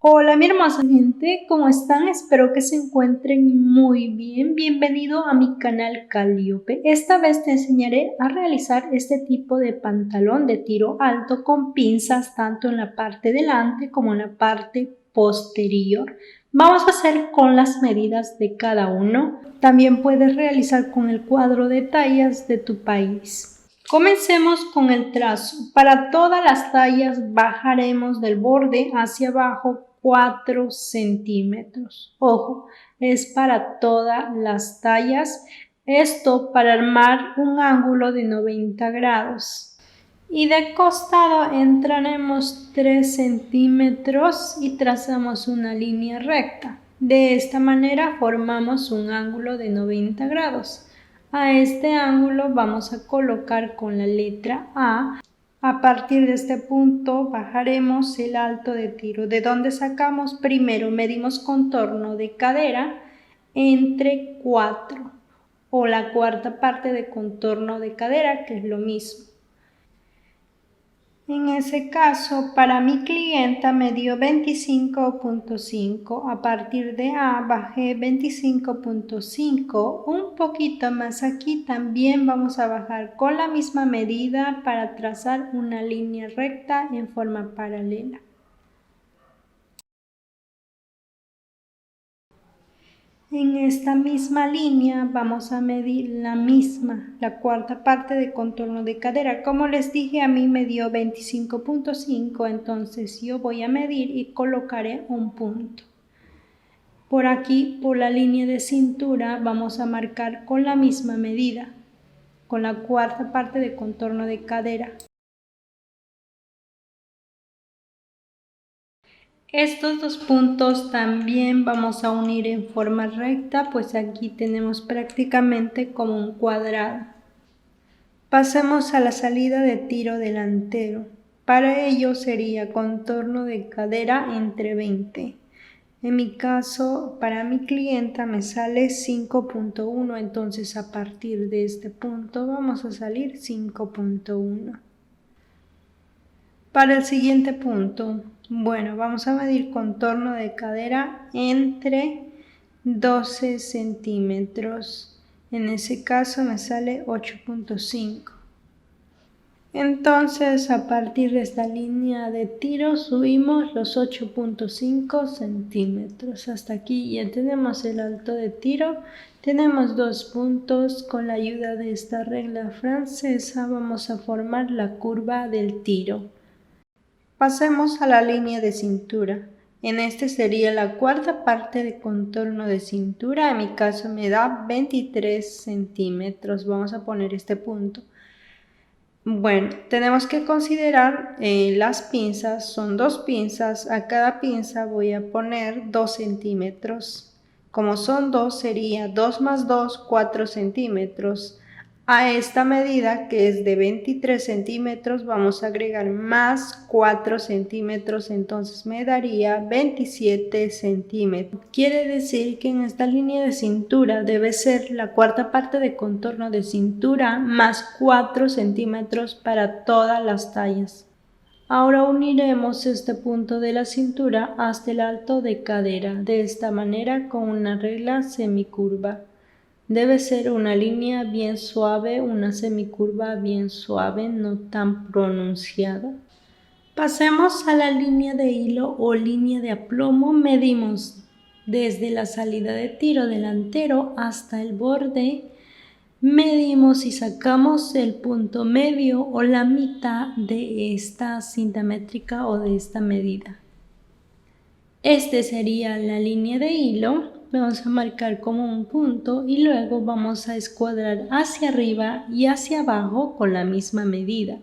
Hola mi hermosa gente, ¿cómo están? Espero que se encuentren muy bien. Bienvenido a mi canal Calliope. Esta vez te enseñaré a realizar este tipo de pantalón de tiro alto con pinzas tanto en la parte delante como en la parte posterior. Vamos a hacer con las medidas de cada uno. También puedes realizar con el cuadro de tallas de tu país. Comencemos con el trazo. Para todas las tallas bajaremos del borde hacia abajo 4 centímetros. Ojo, es para todas las tallas. Esto para armar un ángulo de 90 grados. Y de costado entraremos 3 centímetros y trazamos una línea recta. De esta manera formamos un ángulo de 90 grados. A este ángulo vamos a colocar con la letra A. A partir de este punto bajaremos el alto de tiro. ¿De dónde sacamos? Primero medimos contorno de cadera entre 4 o la cuarta parte de contorno de cadera, que es lo mismo. En ese caso, para mi clienta me dio 25.5. A partir de A bajé 25.5. Un poquito más aquí también vamos a bajar con la misma medida para trazar una línea recta en forma paralela. En esta misma línea vamos a medir la cuarta parte de contorno de cadera. Como les dije, a mí me dio 25.5, entonces yo voy a medir y colocaré un punto. Por aquí, por la línea de cintura, vamos a marcar con la misma medida, con la cuarta parte de contorno de cadera. Estos dos puntos también vamos a unir en forma recta, pues aquí tenemos prácticamente como un cuadrado. Pasemos a la salida de tiro delantero. Para ello sería contorno de cadera entre 20. En mi caso, para mi clienta me sale 5.1, entonces a partir de este punto vamos a salir 5.1. Para el siguiente punto, bueno, vamos a medir contorno de cadera entre 12 centímetros. En ese caso me sale 8.5. Entonces, a partir de esta línea de tiro subimos los 8.5 centímetros. Hasta aquí ya tenemos el alto de tiro. Tenemos dos puntos. Con la ayuda de esta regla francesa vamos a formar la curva del tiro. Pasemos a la línea de cintura. En este sería la cuarta parte de contorno de cintura. En mi caso me da 23 centímetros. Vamos a poner este punto. Bueno, tenemos que considerar las pinzas. Son dos pinzas. A cada pinza voy a poner 2 centímetros. Como son 2, sería 2 más 2, 4 centímetros. A esta medida, que es de 23 centímetros, vamos a agregar más 4 centímetros, entonces me daría 27 centímetros. Quiere decir que en esta línea de cintura debe ser la cuarta parte de contorno de cintura más 4 centímetros para todas las tallas. Ahora uniremos este punto de la cintura hasta el alto de cadera, de esta manera con una regla semicurva. Debe ser una línea bien suave, una semicurva bien suave, no tan pronunciada. Pasemos a la línea de hilo o línea de aplomo. Medimos desde la salida de tiro delantero hasta el borde. Medimos y sacamos el punto medio o la mitad de esta cinta métrica o de esta medida. Este sería la línea de hilo. Vamos a marcar como un punto y luego vamos a escuadrar hacia arriba y hacia abajo con la misma medida.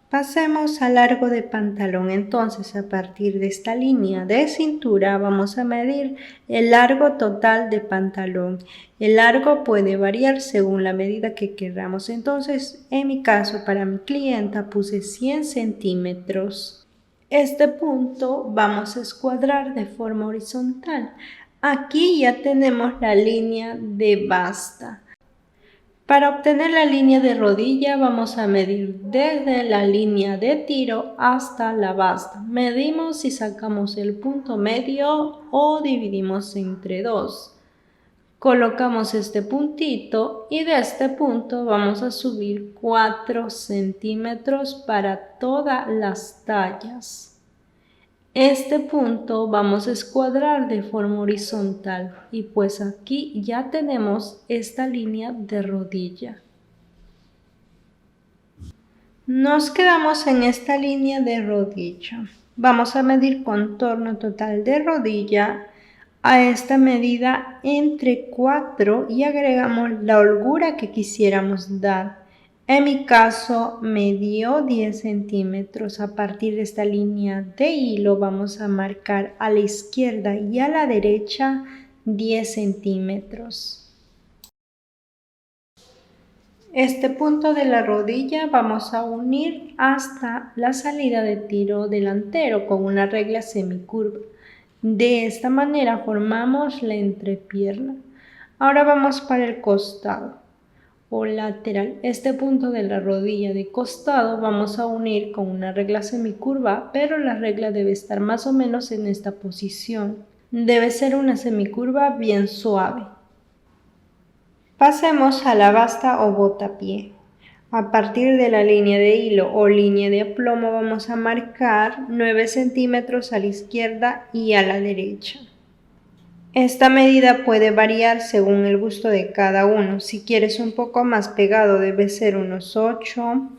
Pasemos al largo de pantalón. Entonces, a partir de esta línea de cintura vamos a medir el largo total de pantalón. El largo puede variar según la medida que queramos. Entonces, en mi caso, para mi clienta puse 100 centímetros. Este punto vamos a escuadrar de forma horizontal. Aquí ya tenemos la línea de basta. Para obtener la línea de rodilla vamos a medir desde la línea de tiro hasta la basta. Medimos y sacamos el punto medio o dividimos entre 2. Colocamos este puntito y de este punto vamos a subir 4 centímetros para todas las tallas. Este punto vamos a escuadrar de forma horizontal y pues aquí ya tenemos esta línea de rodilla. Nos quedamos en esta línea de rodilla. Vamos a medir contorno total de rodilla a esta medida entre 4 y agregamos la holgura que quisiéramos dar. En mi caso me dio 10 centímetros. A partir de esta línea de hilo vamos a marcar a la izquierda y a la derecha 10 centímetros. Este punto de la rodilla vamos a unir hasta la salida de tiro delantero con una regla semicurva. De esta manera formamos la entrepierna. Ahora vamos para el costado o lateral. Este punto de la rodilla de costado vamos a unir con una regla semicurva, pero la regla debe estar más o menos en esta posición. Debe ser una semicurva bien suave. Pasemos a la basta o botapié. A partir de la línea de hilo o línea de plomo vamos a marcar 9 centímetros a la izquierda y a la derecha. Esta medida puede variar según el gusto de cada uno. Si quieres un poco más pegado debe ser unos 8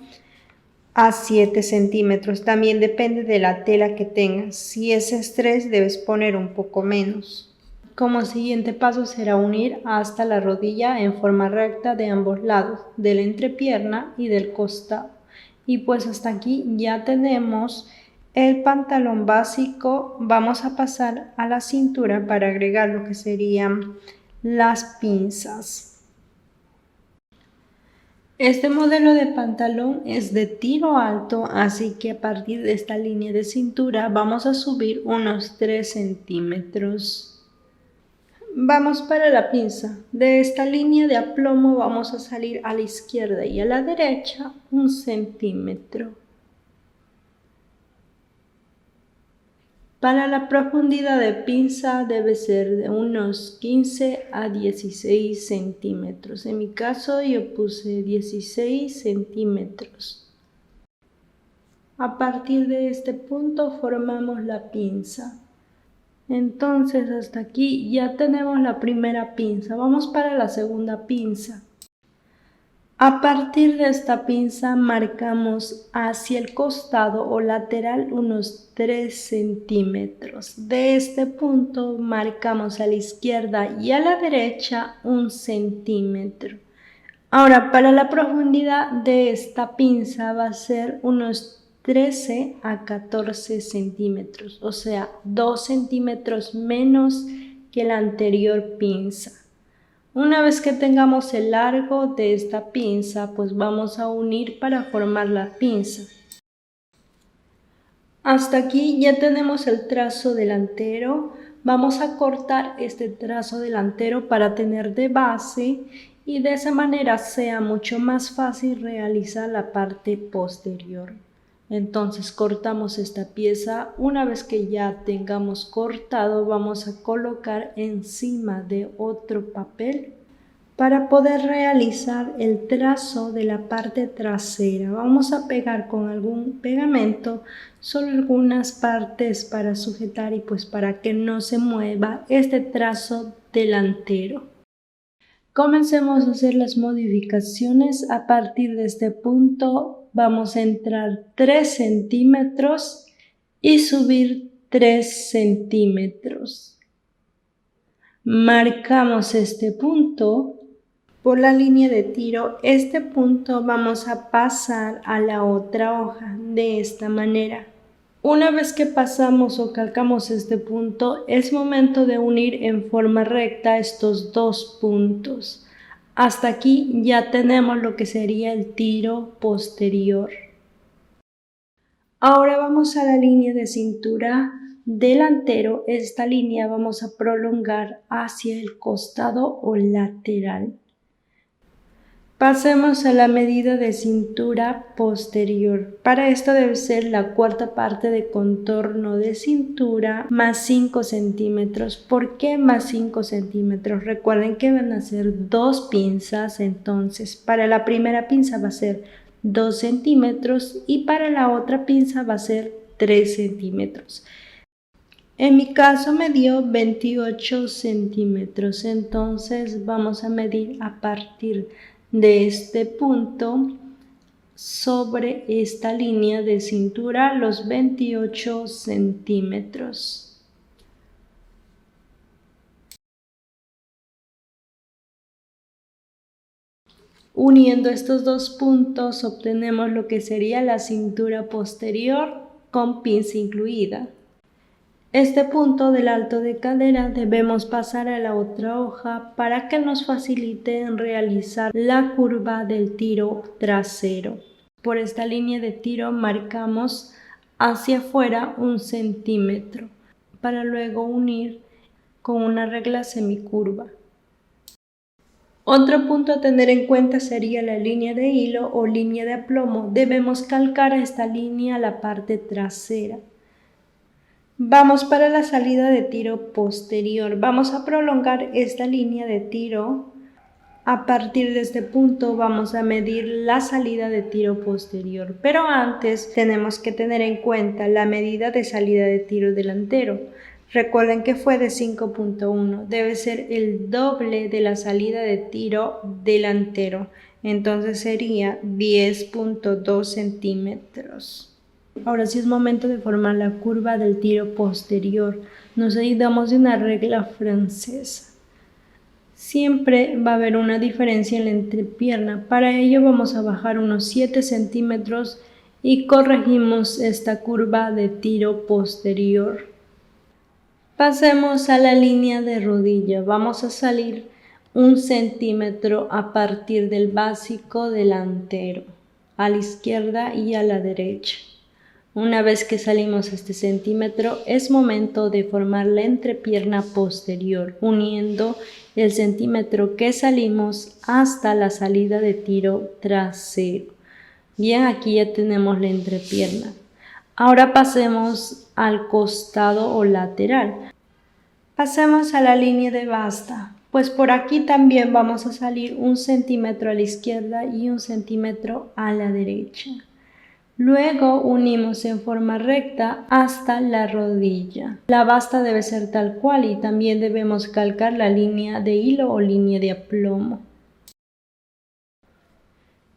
a 7 centímetros. También depende de la tela que tengas. Si es estrés debes poner un poco menos. Como siguiente paso será unir hasta la rodilla en forma recta de ambos lados, de la entrepierna y del costado. Y pues hasta aquí ya tenemos el pantalón básico. Vamos a pasar a la cintura para agregar lo que serían las pinzas. Este modelo de pantalón es de tiro alto, así que a partir de esta línea de cintura vamos a subir unos 3 centímetros. Vamos para la pinza. De esta línea de aplomo vamos a salir a la izquierda y a la derecha 1 centímetro. Para la profundidad de pinza debe ser de unos 15 a 16 centímetros. En mi caso yo puse 16 centímetros. A partir de este punto formamos la pinza. Entonces hasta aquí ya tenemos la primera pinza. Vamos para la segunda pinza. A partir de esta pinza marcamos hacia el costado o lateral unos 3 centímetros. De este punto marcamos a la izquierda y a la derecha 1 centímetro. Ahora para la profundidad de esta pinza va a ser unos 13 a 14 centímetros, o sea 2 centímetros menos que la anterior pinza. Una vez que tengamos el largo de esta pinza, pues vamos a unir para formar la pinza. Hasta aquí ya tenemos el trazo delantero. Vamos a cortar este trazo delantero para tener de base y de esa manera sea mucho más fácil realizar la parte posterior. Entonces cortamos esta pieza. Una vez que ya tengamos cortado, vamos a colocar encima de otro papel para poder realizar el trazo de la parte trasera. Vamos a pegar con algún pegamento solo algunas partes para sujetar y pues para que no se mueva este trazo delantero. Comencemos a hacer las modificaciones. A partir de este punto vamos a entrar 3 centímetros y subir 3 centímetros. Marcamos este punto por la línea de tiro. Este punto vamos a pasar a la otra hoja de esta manera. Una vez que pasamos o calcamos este punto, es momento de unir en forma recta estos dos puntos. Hasta aquí ya tenemos lo que sería el tiro posterior. Ahora vamos a la línea de cintura delantero. Esta línea vamos a prolongar hacia el costado o lateral. Pasemos a la medida de cintura posterior. Para esto debe ser la cuarta parte de contorno de cintura más 5 centímetros. ¿Por qué más 5 centímetros? Recuerden que van a ser 2 pinzas, entonces para la primera pinza va a ser 2 centímetros y para la otra pinza va a ser 3 centímetros. En mi caso me dio 28 centímetros, entonces vamos a medir a partir de este punto sobre esta línea de cintura los 28 centímetros. Uniendo estos dos puntos obtenemos lo que sería la cintura posterior con pinza incluida. Este punto del alto de cadera debemos pasar a la otra hoja para que nos facilite en realizar la curva del tiro trasero. Por esta línea de tiro marcamos hacia afuera 1 centímetro para luego unir con una regla semicurva. Otro punto a tener en cuenta sería la línea de hilo o línea de aplomo. Debemos calcar a esta línea a la parte trasera. Vamos para la salida de tiro posterior. Vamos a prolongar esta línea de tiro. A partir de este punto vamos a medir la salida de tiro posterior. Pero antes tenemos que tener en cuenta la medida de salida de tiro delantero. Recuerden que fue de 5.1. Debe ser el doble de la salida de tiro delantero. Entonces sería 10.2 centímetros. Ahora sí es momento de formar la curva del tiro posterior. Nos ayudamos de una regla francesa. Siempre va a haber una diferencia en la entrepierna. Para ello vamos a bajar unos 7 centímetros y corregimos esta curva de tiro posterior. Pasemos a la línea de rodilla. Vamos a salir 1 centímetro a partir del básico delantero, a la izquierda y a la derecha. Una vez que salimos este centímetro, es momento de formar la entrepierna posterior, uniendo el centímetro que salimos hasta la salida de tiro trasero. Bien, aquí ya tenemos la entrepierna. Ahora pasemos al costado o lateral. Pasemos a la línea de basta, pues por aquí también vamos a salir 1 centímetro a la izquierda y 1 centímetro a la derecha. Luego unimos en forma recta hasta la rodilla. La basta debe ser tal cual y también debemos calcar la línea de hilo o línea de aplomo.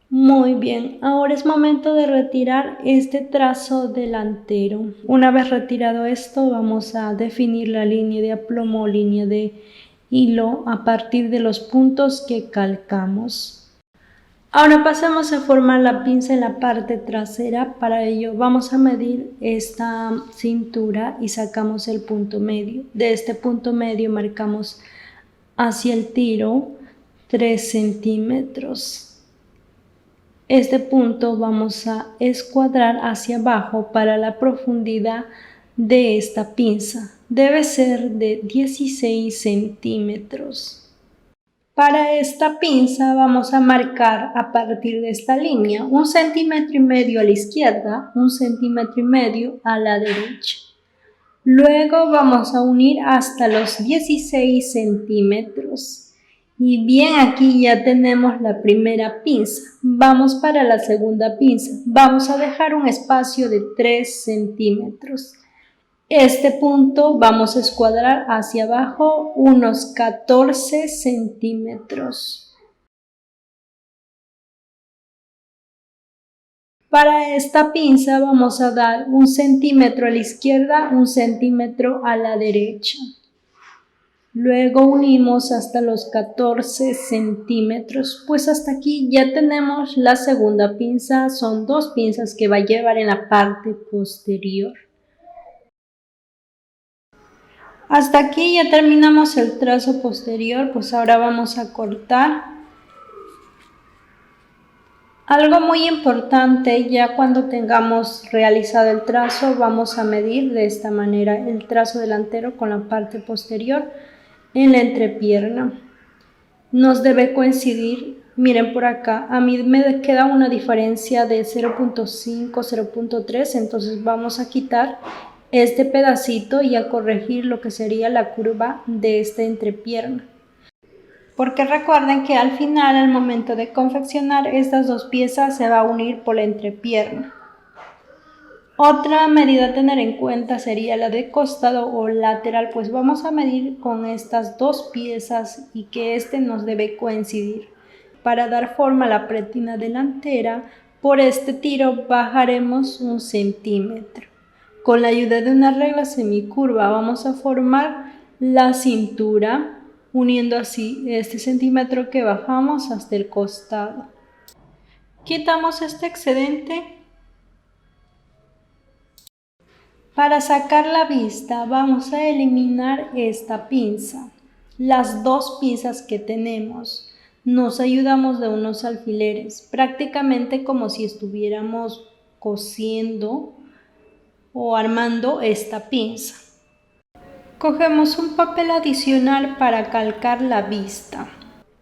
Muy bien, ahora es momento de retirar este trazo delantero. Una vez retirado esto, vamos a definir la línea de aplomo o línea de hilo a partir de los puntos que calcamos. Ahora pasemos a formar la pinza en la parte trasera. Para ello vamos a medir esta cintura y sacamos el punto medio. De este punto medio marcamos hacia el tiro 3 centímetros. Este punto vamos a escuadrar hacia abajo para la profundidad de esta pinza. Debe ser de 16 centímetros. Para esta pinza vamos a marcar a partir de esta línea 1,5 centímetros a la izquierda, 1,5 centímetros a la derecha. Luego vamos a unir hasta los 16 centímetros. Y bien, aquí ya tenemos la primera pinza. Vamos para la segunda pinza. Vamos a dejar un espacio de 3 centímetros. Este punto vamos a escuadrar hacia abajo unos 14 centímetros. Para esta pinza vamos a dar 1 centímetro a la izquierda, 1 centímetro a la derecha. Luego unimos hasta los 14 centímetros, pues hasta aquí ya tenemos la segunda pinza. Son 2 pinzas que va a llevar en la parte posterior. Hasta aquí ya terminamos el trazo posterior, pues ahora vamos a cortar. Algo muy importante, ya cuando tengamos realizado el trazo, vamos a medir de esta manera el trazo delantero con la parte posterior en la entrepierna. Nos debe coincidir Miren por acá, a mí me queda una diferencia de 0.5, 0.3, entonces vamos a quitar este pedacito y a corregir lo que sería la curva de esta entrepierna. Porque recuerden que al final, al momento de confeccionar, estas dos piezas se va a unir por la entrepierna. Otra medida a tener en cuenta sería la de costado o lateral, pues vamos a medir con estas dos piezas y que este nos debe coincidir. Para dar forma a la pretina delantera, por este tiro bajaremos 1 centímetro. Con la ayuda de una regla semicurva vamos a formar la cintura, uniendo así este centímetro que bajamos hasta el costado. Quitamos este excedente. Para sacar la vista vamos a eliminar esta pinza. Las dos pinzas que tenemos. Nos ayudamos de unos alfileres, prácticamente como si estuviéramos cosiendo o armando esta pinza. Cogemos un papel adicional para calcar la vista.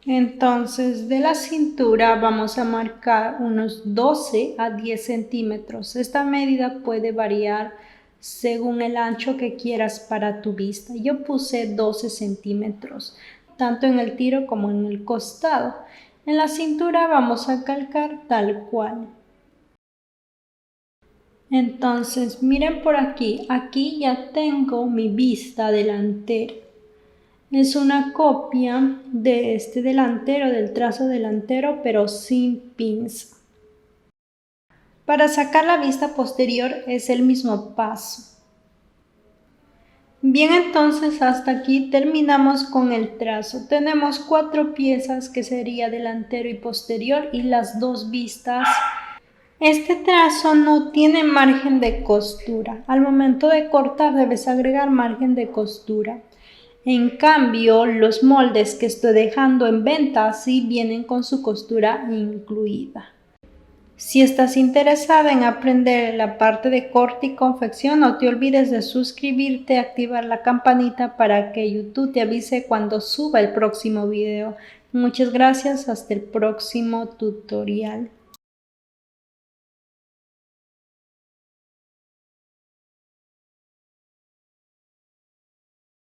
Entonces de la cintura vamos a marcar unos 12 a 10 centímetros. Esta medida puede variar según el ancho que quieras para tu vista. Yo puse 12 centímetros, tanto en el tiro como en el costado. En la cintura vamos a calcar tal cual. Entonces miren por aquí, aquí ya tengo mi vista delantera. Es una copia de este delantero, del trazo delantero, pero sin pinza. Para sacar la vista posterior es el mismo paso. Bien, entonces hasta aquí terminamos con el trazo. Tenemos 4 piezas que sería delantero y posterior y las dos vistas. Este trazo no tiene margen de costura. Al momento de cortar debes agregar margen de costura. En cambio, los moldes que estoy dejando en venta sí vienen con su costura incluida. Si estás interesada en aprender la parte de corte y confección, no te olvides de suscribirte y activar la campanita para que YouTube te avise cuando suba el próximo video. Muchas gracias, hasta el próximo tutorial.